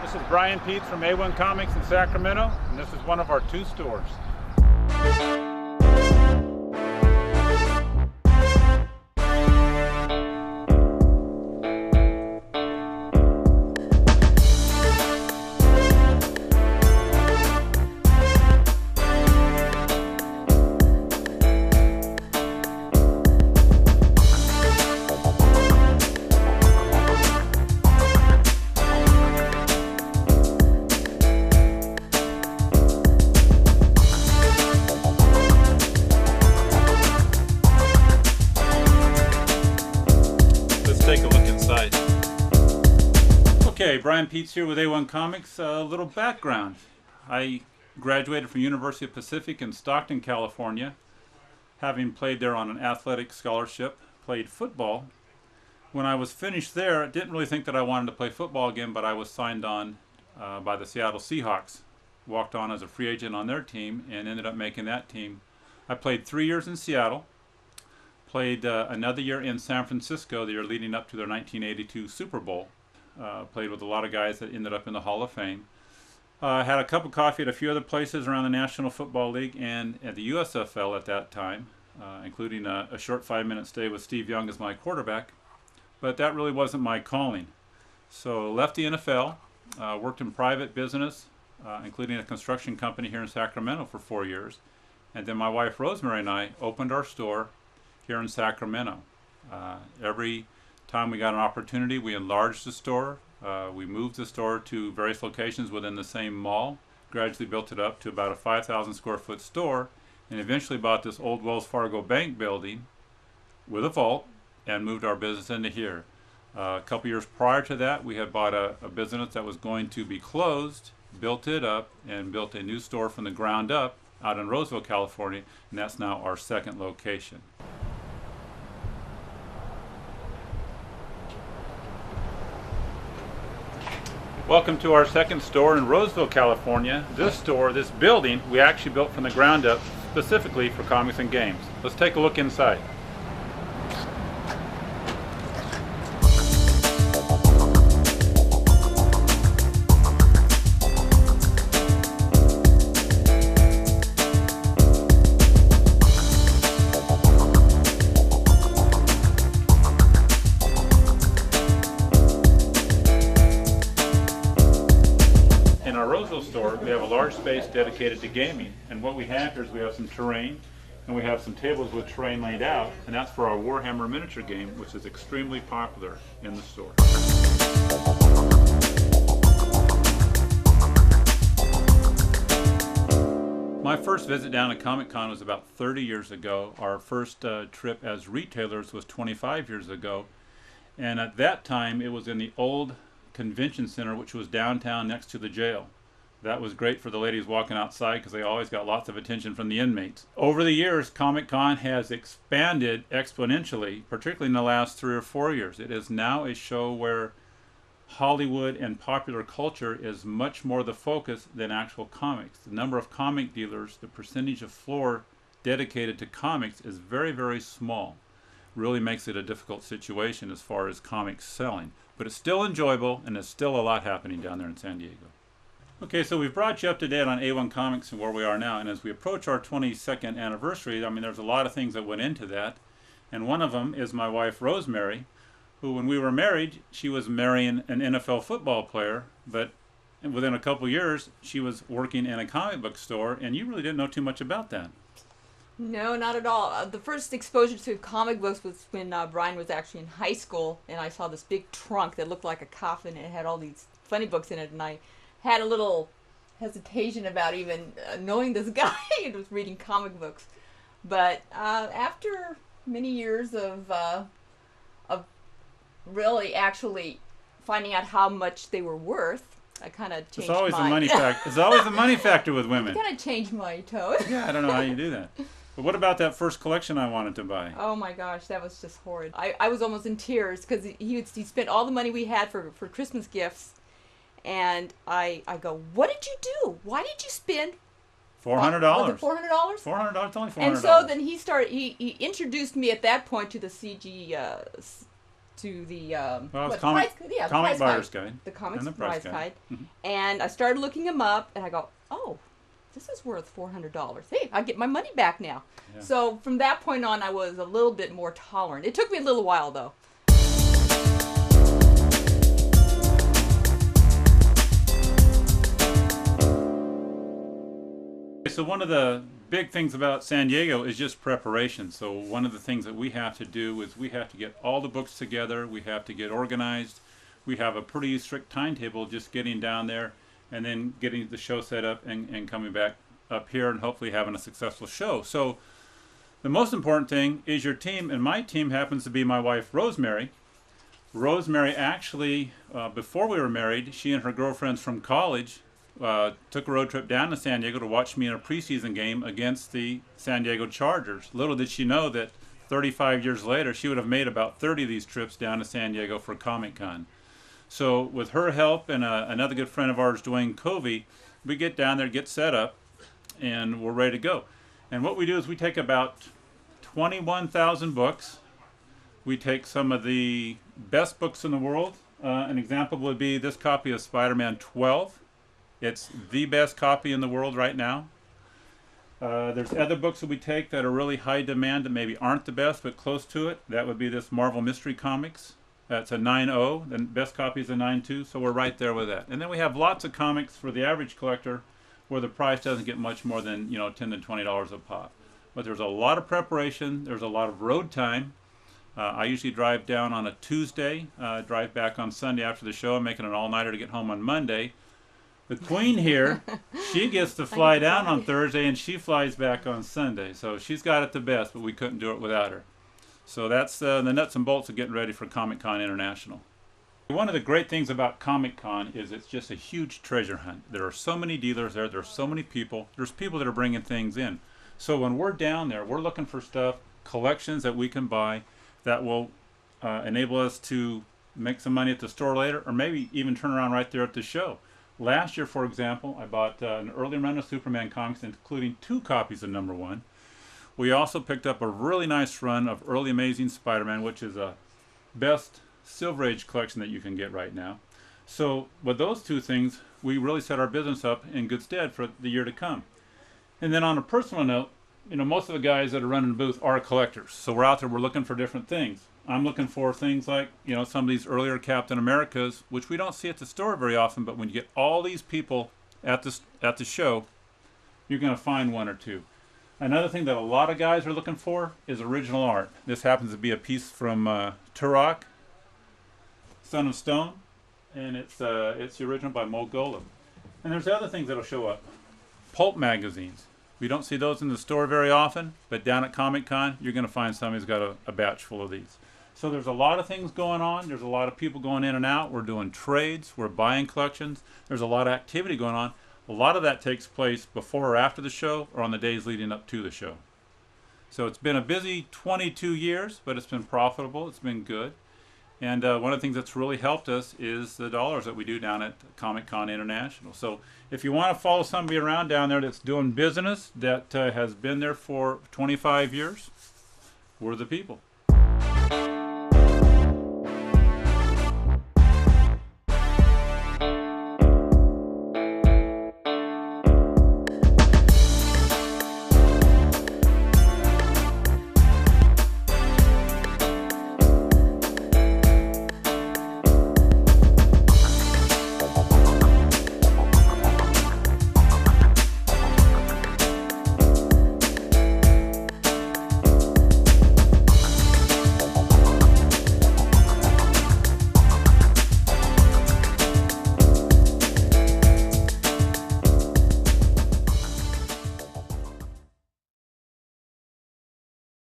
This is Brian Peets from A-1 Comics in Sacramento, and this is one of our 2 stores. Take a look inside. Okay, Brian Peets here with A-1 Comics. A little background. I graduated from University of Pacific in Stockton, California, having played there on an athletic scholarship, played football. When I was finished there, I didn't really think that I wanted to play football again, but I was signed on by the Seattle Seahawks. Walked on as a free agent on their team and ended up making that team. I played 3 years in Seattle. Played another year in San Francisco, the year leading up to their 1982 Super Bowl. Played with a lot of guys that ended up in the Hall of Fame. Had a cup of coffee at a few other places around the National Football League and at the USFL at that time, including a short 5-minute stay with Steve Young as my quarterback. But that really wasn't my calling. So left the NFL, worked in private business, including a construction company here in Sacramento for 4 years. And then my wife Rosemary and I opened our store here in Sacramento. Every time we got an opportunity, we enlarged the store. We moved the store to various locations within the same mall, gradually built it up to about a 5,000 square foot store, and eventually bought this old Wells Fargo bank building with a vault and moved our business into here. A couple years prior to that, we had bought a business that was going to be closed, built it up, and built a new store from the ground up out in Roseville, California, and that's now our 2nd location. Welcome to our 2nd store in Roseville, California. This store, this building, we actually built from the ground up specifically for comics and games. Let's take a look inside. In our Roseville store, we have a large space dedicated to gaming, and what we have here is we have some terrain, and we have some tables with terrain laid out, and that's for our Warhammer miniature game, which is extremely popular in the store. My first visit down to Comic-Con was about 30 years ago. Our first trip as retailers was 25 years ago, and at that time it was in the old convention center, which was downtown next to the jail. That was great for the ladies walking outside because they always got lots of attention from the inmates. Over the years, Comic-Con has expanded exponentially, particularly in the last 3 or 4 years. It is now a show where Hollywood and popular culture is much more the focus than actual comics. The number of comic dealers, the percentage of floor dedicated to comics is very, very small. Really makes it a difficult situation as far as comics selling. But it's still enjoyable, and there's still a lot happening down there in San Diego. Okay, so we've brought you up to date on A-1 Comics and where we are now, and as we approach our 22nd anniversary, I mean, there's a lot of things that went into that, and one of them is my wife Rosemary, who when we were married, she was marrying an NFL football player, but within a couple years, she was working in a comic book store, and you really didn't know too much about that. No, not at all. The first exposure to comic books was when Brian was actually in high school, and I saw this big trunk that looked like a coffin, and it had all these funny books in it, and I had a little hesitation about even knowing this guy and was reading comic books. But after many years of really actually finding out how much they were worth, I kind of changed It's always my... a money factor. It's always a money factor with women. I kind of changed my tone. Yeah, I don't know how you do that. But what about that first collection I wanted to buy? Oh my gosh, that was just horrid. I was almost in tears because he spent all the money we had for Christmas gifts, and I go, what did you do? Why did you spend $400. Was it $400? $400, only $400. And so then he introduced me at that point to the CG to the Well, it's what, comic, price, yeah, the comic price buyer's guide. guide. The comics And the price price guide. guide. And I started looking them up, and I go, oh, this is worth $400. Hey, I get my money back now. Yeah. So from that point on, I was a little bit more tolerant. It took me a little while, though. So one of the big things about San Diego is just preparation. So one of the things that we have to do is we have to get all the books together. We have to get organized. We have a pretty strict timetable just getting down there and then getting the show set up and coming back up here and hopefully having a successful show. So the most important thing is your team, and my team happens to be my wife, Rosemary. Rosemary actually, before we were married, she and her girlfriends from college took a road trip down to San Diego to watch me in a preseason game against the San Diego Chargers. Little did she know that 35 years later, she would have made about 30 of these trips down to San Diego for Comic-Con. So with her help and another good friend of ours, Dwayne Covey, we get down there, get set up, and we're ready to go. And what we do is we take about 21,000 books. We take some of the best books in the world. An example would be this copy of Spider-Man 12. It's the best copy in the world right now. There's other books that we take that are really high demand that maybe aren't the best, but close to it. That would be this Marvel Mystery Comics. That's a 9.0. The best copy is a 9.2, so we're right there with that. And then we have lots of comics for the average collector where the price doesn't get much more than, $10 to $20 a pop. But there's a lot of preparation. There's a lot of road time. I usually drive down on a Tuesday, drive back on Sunday after the show. I'm making an all-nighter to get home on Monday. The Queen here, she gets to fly down on Thursday, and she flies back on Sunday. So she's got it the best, but we couldn't do it without her. So that's the nuts and bolts of getting ready for Comic-Con International. One of the great things about Comic-Con is it's just a huge treasure hunt. There are so many dealers there. There's so many people. There's people that are bringing things in. So when we're down there, we're looking for stuff, collections that we can buy that will enable us to make some money at the store later, or maybe even turn around right there at the show. Last year, for example, I bought an early run of Superman comics, including 2 copies of #1. We also picked up a really nice run of early Amazing Spider-Man, which is a best Silver Age collection that you can get right now. So with those 2 things, we really set our business up in good stead for the year to come. And then on a personal note, most of the guys that are running the booth are collectors. So we're out there, we're looking for different things. I'm looking for things like, some of these earlier Captain Americas, which we don't see at the store very often, but when you get all these people at the show, you're going to find 1 or 2. Another thing that a lot of guys are looking for is original art. This happens to be a piece from Turok, Son of Stone, and it's the original by Mo Golub. And there's other things that'll show up. Pulp magazines. We don't see those in the store very often, but down at Comic-Con, you're going to find somebody who's got a batch full of these. So there's a lot of things going on. There's a lot of people going in and out. We're doing trades. We're buying collections. There's a lot of activity going on. A lot of that takes place before or after the show or on the days leading up to the show. So it's been a busy 22 years, but it's been profitable. It's been good. And one of the things that's really helped us is the dollars that we do down at Comic-Con International. So if you want to follow somebody around down there that's doing business, that has been there for 25 years, we're the people.